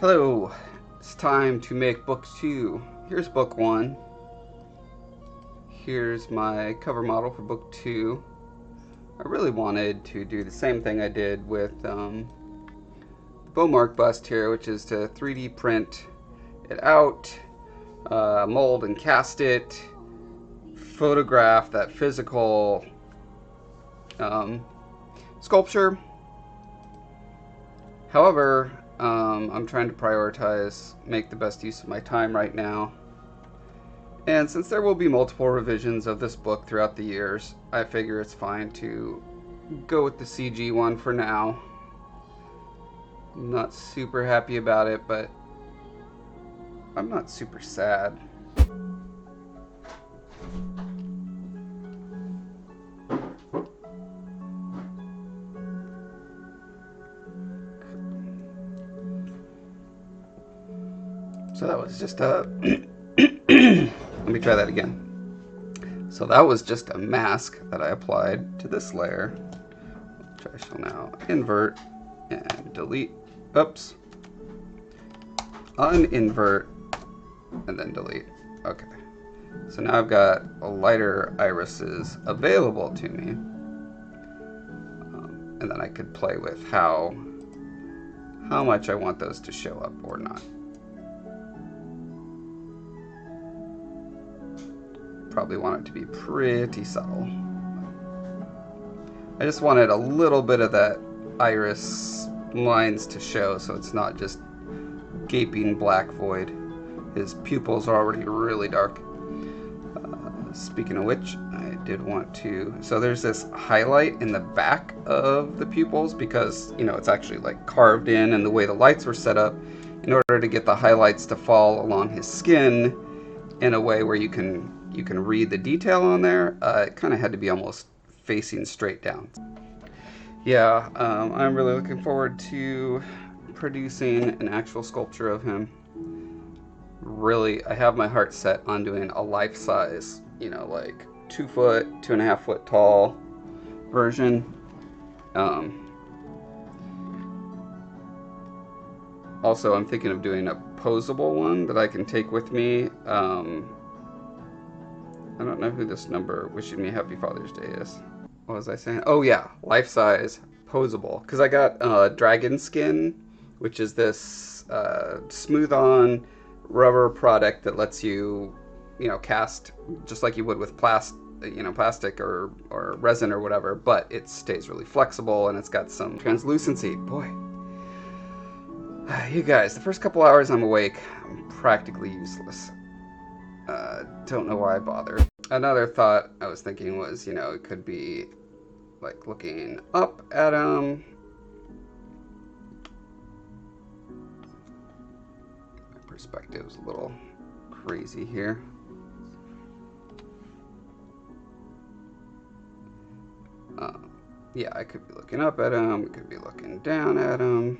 Hello, it's time to make book 2. Here's book 1. Here's my cover model for book 2. I really wanted to do the same thing I did with the Beaumark bust here, which is to 3D print it out, mold and cast it, photograph that physical sculpture. However, I'm trying to prioritize, make the best use of my time right now. And since there will be multiple revisions of this book throughout the years, I figure it's fine to go with the CG one for now. I'm not super happy about it, but I'm not super sad. So that was just a... Let me try that again. So that was just a mask that I applied to this layer, which I shall now invert and delete. Oops. Uninvert and then delete. Okay. So now I've got lighter irises available to me. And then I could play with how much I want those to show up or not. Probably want it to be pretty subtle. I just wanted a little bit of that iris lines to show, so it's not just gaping black void. His pupils are already really dark. Speaking of which, I did want to... So there's this highlight in the back of the pupils because, you know, it's actually like carved in, and the way the lights were set up, in order to get the highlights to fall along his skin in a way where you can read the detail on there, it kind of had to be almost facing straight down. Yeah, I'm really looking forward to producing an actual sculpture of him. Really, I have my heart set on doing a life-size, you know, like 2 foot, 2.5 foot tall version. Also, I'm thinking of doing a posable one that I can take with me. I don't know who this number wishing me happy Father's Day is. What was I saying? Oh yeah, life-size, posable. Because I got dragon skin, which is this smooth-on rubber product that lets you, you know, cast just like you would with plastic or resin or whatever, but it stays really flexible and it's got some translucency. Boy, you guys, the first couple hours I'm awake, I'm practically useless. Don't know why I bothered. Another thought I was thinking was, you know, it could be like looking up at him. My perspective's a little crazy here. Yeah, I could be looking up at him. We could be looking down at him.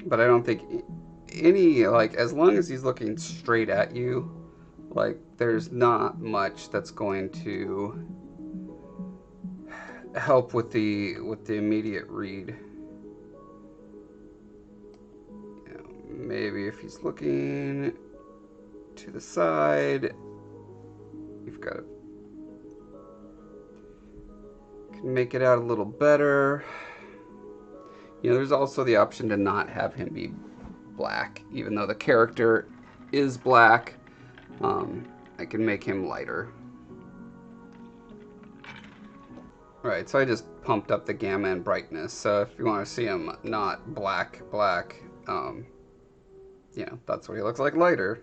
But I don't think any, like, as long as he's looking straight at you, like, there's not much that's going to help with the immediate read. You know, maybe if he's looking to the side, you've got to make it out a little better. You know, there's also the option to not have him be black, even though the character is black. I can make him lighter. Right, so I just pumped up the gamma and brightness. So if you want to see him not black, you know, that's what he looks like lighter.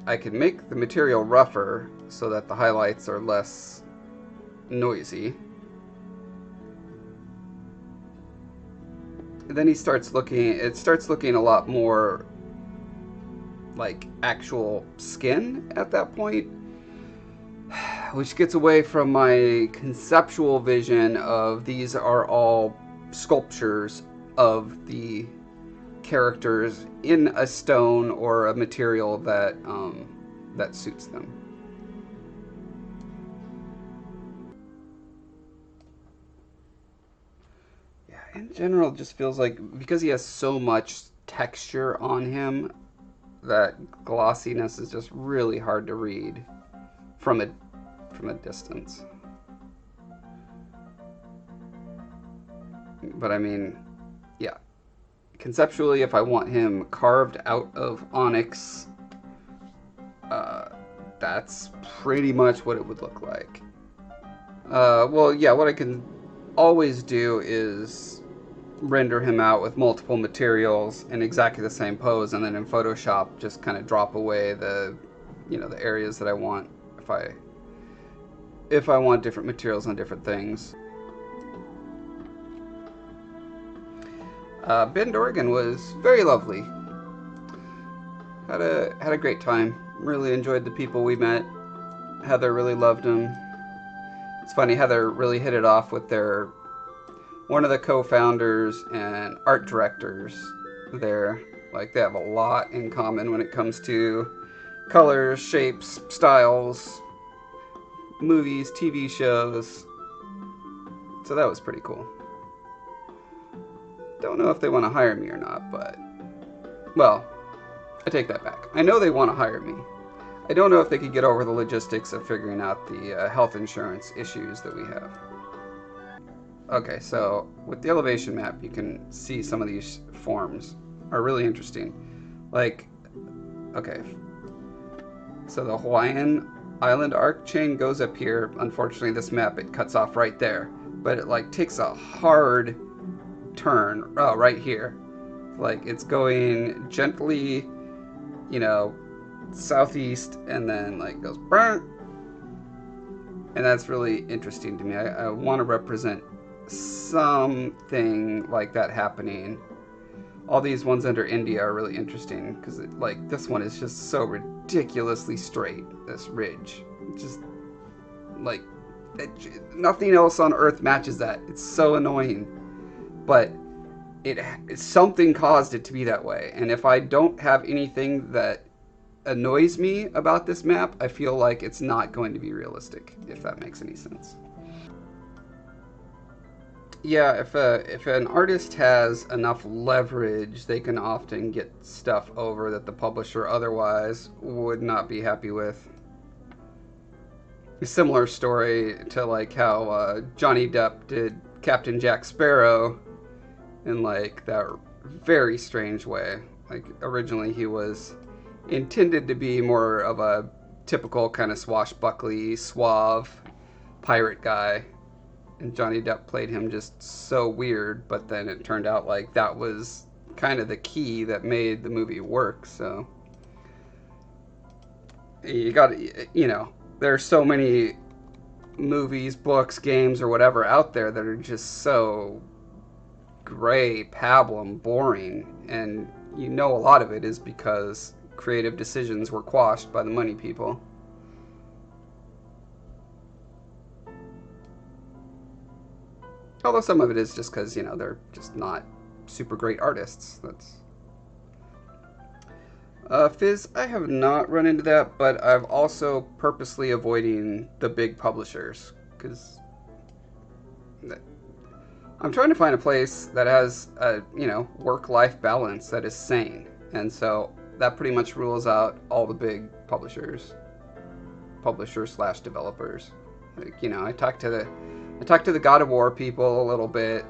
I could make the material rougher so that the highlights are less noisy. And then it starts looking a lot more like actual skin at that point, which gets away from my conceptual vision of these are all sculptures of the characters in a stone or a material that suits them. in general, it just feels like because he has so much texture on him, that glossiness is just really hard to read from a distance. But I mean, yeah, conceptually, if I want him carved out of onyx, that's pretty much what it would look like. Well, yeah, what I can always do is render him out with multiple materials in exactly the same pose, and then in Photoshop just kind of drop away the, the areas that I want if I want different materials on different things. Bend, Oregon was very lovely. Had a great time. Really enjoyed the people we met. Heather really loved them. It's funny, Heather really hit it off with one of the co-founders and art directors there. Like, they have a lot in common when it comes to colors, shapes, styles, movies, TV shows. So that was pretty cool. Don't know if they want to hire me or not, but, well, I take that back. I know they want to hire me. I don't know if they could get over the logistics of figuring out the health insurance issues that we have. Okay, so with the elevation map, you can see some of these forms are really interesting. Like, okay, so the Hawaiian Island arc chain goes up here. Unfortunately, this map, it cuts off right there, but it like takes a hard turn right here. Like, it's going gently, southeast, and then like goes burn. And that's really interesting to me. I want to represent something like that happening. All these ones under India are really interesting because like this one is just so ridiculously straight. This ridge, just like nothing else on Earth matches that. It's so annoying, but something caused it to be that way. And if I don't have anything that annoys me about this map, I feel like it's not going to be realistic, if that makes any sense. Yeah, if an artist has enough leverage, they can often get stuff over that the publisher otherwise would not be happy with. A similar story to like how Johnny Depp did Captain Jack Sparrow in like that very strange way. Like, originally he was intended to be more of a typical kind of swashbuckly, suave pirate guy, and Johnny Depp played him just so weird, but then it turned out like that was kind of the key that made the movie work. So you got there are so many movies, books, games, or whatever out there that are just so gray, pablum, boring, and a lot of it is because creative decisions were quashed by the money people. Although some of it is just because, they're just not super great artists. That's Fizz, I have not run into that, but I've also purposely avoiding the big publishers because I'm trying to find a place that has a, work-life balance that is sane. And so that pretty much rules out all the big publishers slash developers. Like, I talked to the God of War people a little bit,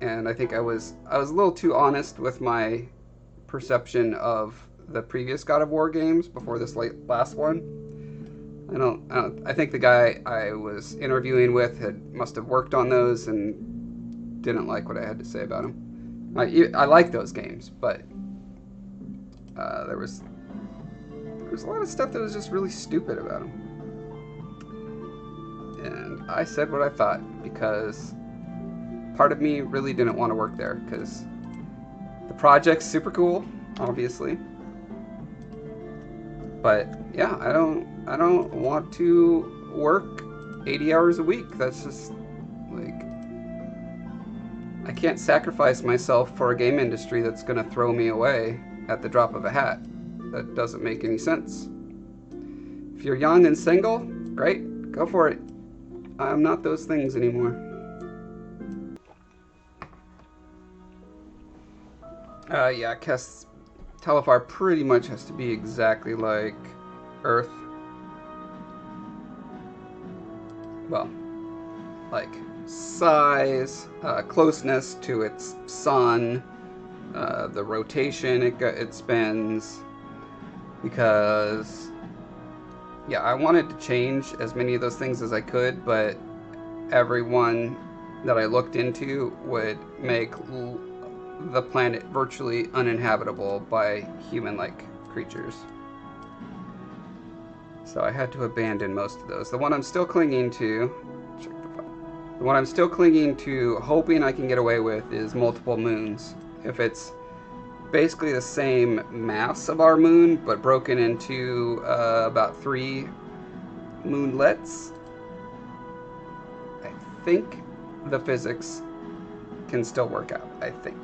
and I think I was a little too honest with my perception of the previous God of War games before this last one. I think the guy I was interviewing with must have worked on those and didn't like what I had to say about them. I like those games, but there was a lot of stuff that was just really stupid about them. And I said what I thought because part of me really didn't want to work there because the project's super cool, obviously. But yeah, I don't want to work 80 hours a week. That's just like, I can't sacrifice myself for a game industry that's going to throw me away at the drop of a hat. That doesn't make any sense. If you're young and single, great, go for it. I'm not those things anymore. Yeah, Telefar pretty much has to be exactly like Earth. Well, like size, closeness to its sun, the rotation it spins. Because, yeah, I wanted to change as many of those things as I could, but everyone that I looked into would make the planet virtually uninhabitable by human-like creatures. So I had to abandon most of those. The one I'm still clinging to, the one I'm still clinging to, hoping I can get away with, is multiple moons. If it's basically the same mass of our moon, but broken into about 3 moonlets, I think the physics can still work out, I think.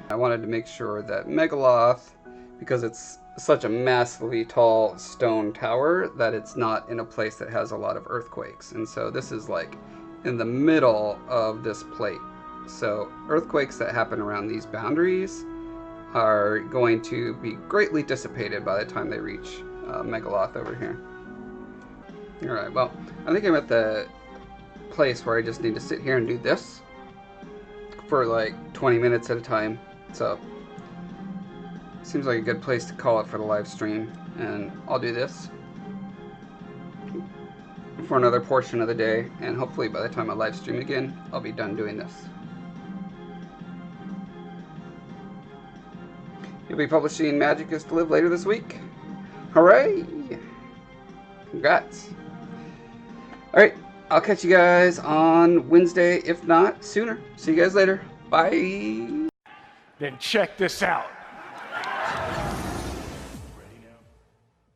I wanted to make sure that Megaloth, because it's such a massively tall stone tower, that it's not in a place that has a lot of earthquakes. And so this is like in the middle of this plate. So earthquakes that happen around these boundaries are going to be greatly dissipated by the time they reach Megaloth over here. Alright, well, I think I'm at the place where I just need to sit here and do this for like 20 minutes at a time. So, seems like a good place to call it for the live stream. And I'll do this for another portion of the day, and hopefully by the time I live stream again, I'll be done doing this. You'll be publishing Magic is to Live later this week. Hooray! Congrats. Alright, I'll catch you guys on Wednesday, if not sooner. See you guys later. Bye! Then check this out.